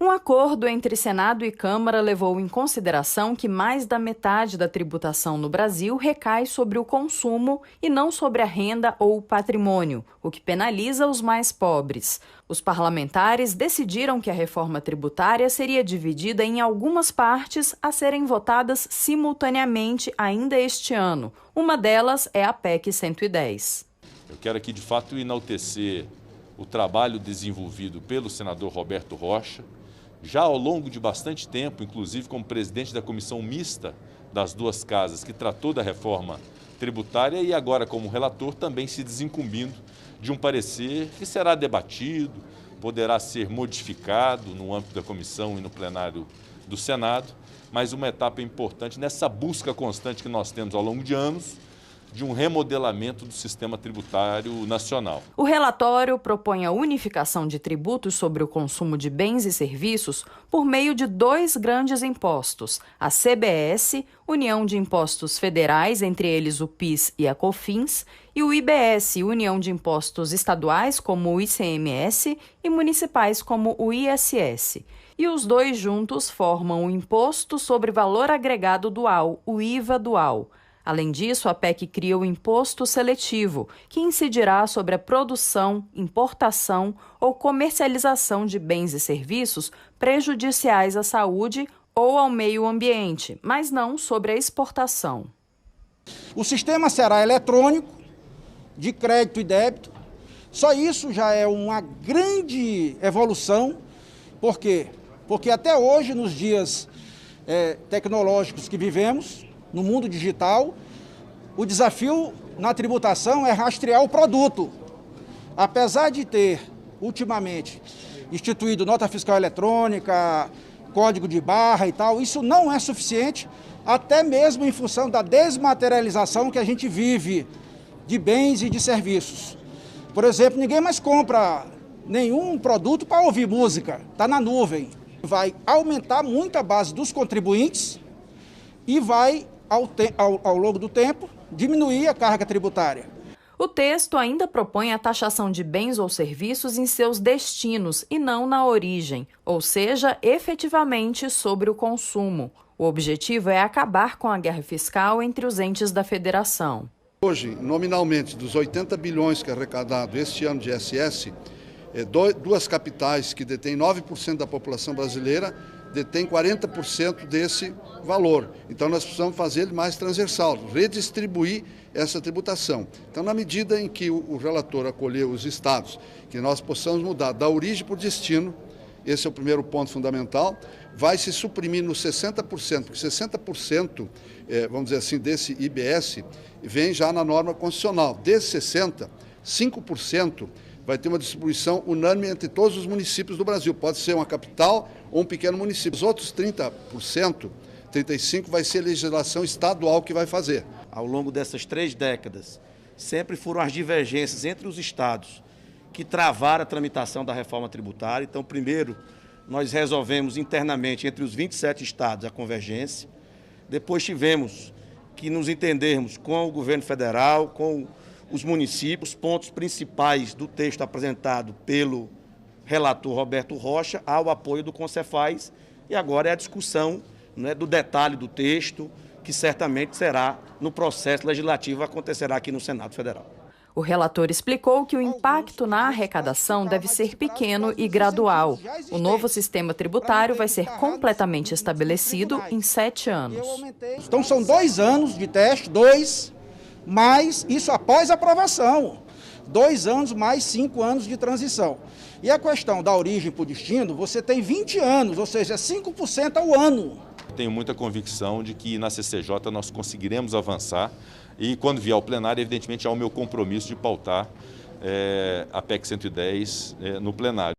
Um acordo entre Senado e Câmara levou em consideração que mais da metade da tributação no Brasil recai sobre o consumo e não sobre a renda ou o patrimônio, o que penaliza os mais pobres. Os parlamentares decidiram que a reforma tributária seria dividida em algumas partes a serem votadas simultaneamente ainda este ano. Uma delas é a PEC 110. Eu quero aqui, de fato, enaltecer o trabalho desenvolvido pelo senador Roberto Rocha, já ao longo de bastante tempo, inclusive como presidente da comissão mista das duas casas, que tratou da reforma tributária, e agora como relator também se desincumbindo de um parecer que será debatido, poderá ser modificado no âmbito da comissão e no plenário do Senado, mas uma etapa importante nessa busca constante que nós temos ao longo de anos, de um remodelamento do sistema tributário nacional. O relatório propõe a unificação de tributos sobre o consumo de bens e serviços por meio de 2 grandes impostos, a CBS, União de Impostos Federais, entre eles o PIS e a COFINS, e o IBS, União de Impostos Estaduais, como o ICMS, e municipais, como o ISS. E os 2 juntos formam o Imposto sobre Valor Agregado Dual, o IVA dual. Além disso, a PEC cria o imposto seletivo, que incidirá sobre a produção, importação ou comercialização de bens e serviços prejudiciais à saúde ou ao meio ambiente, mas não sobre a exportação. O sistema será eletrônico, de crédito e débito. Só isso já é uma grande evolução. Por quê? Porque até hoje, nos dias tecnológicos que vivemos, no mundo digital, o desafio na tributação é rastrear o produto. Apesar de ter, ultimamente, instituído nota fiscal eletrônica, código de barra e tal, isso não é suficiente, até mesmo em função da desmaterialização que a gente vive de bens e de serviços. Por exemplo, ninguém mais compra nenhum produto para ouvir música, está na nuvem. Vai aumentar muito a base dos contribuintes e vai, ao longo do tempo, diminuir a carga tributária. O texto ainda propõe a taxação de bens ou serviços em seus destinos e não na origem, ou seja, efetivamente sobre o consumo. O objetivo é acabar com a guerra fiscal entre os entes da federação. Hoje, nominalmente, dos 80 bilhões que é arrecadado este ano de ISS, 2 capitais que detêm 9% da população brasileira detém 40% desse valor. Então, nós precisamos fazer ele mais transversal, redistribuir essa tributação. Então, na medida em que o relator acolheu os estados, que nós possamos mudar da origem para o destino, esse é o primeiro ponto fundamental, vai se suprimir nos 60%, porque 60%, vamos dizer assim, desse IBS vem já na norma constitucional. Desses 60%, 5% vai ter uma distribuição unânime entre todos os municípios do Brasil. Pode ser uma capital ou um pequeno município. Os outros 30%, 35% vai ser legislação estadual que vai fazer. Ao longo dessas 3 décadas, sempre foram as divergências entre os estados que travaram a tramitação da reforma tributária. Então, primeiro, nós resolvemos internamente entre os 27 estados a convergência. Depois tivemos que nos entendermos com o governo federal, com os municípios. Os pontos principais do texto apresentado pelo relator Roberto Rocha ao apoio do Concefaz, e agora é a discussão, né, do detalhe do texto, que certamente será no processo legislativo, acontecerá aqui no Senado Federal. O relator explicou que o impacto na arrecadação deve ser pequeno e gradual. O novo sistema tributário vai ser completamente estabelecido em 7 anos. Então são 2 anos de teste, 2, mas isso após aprovação. 2 anos mais 5 anos de transição. E a questão da origem para o destino, você tem 20 anos, ou seja, 5% ao ano. Tenho muita convicção de que na CCJ nós conseguiremos avançar e quando vier ao plenário, evidentemente, há o meu compromisso de pautar a PEC 110 no plenário.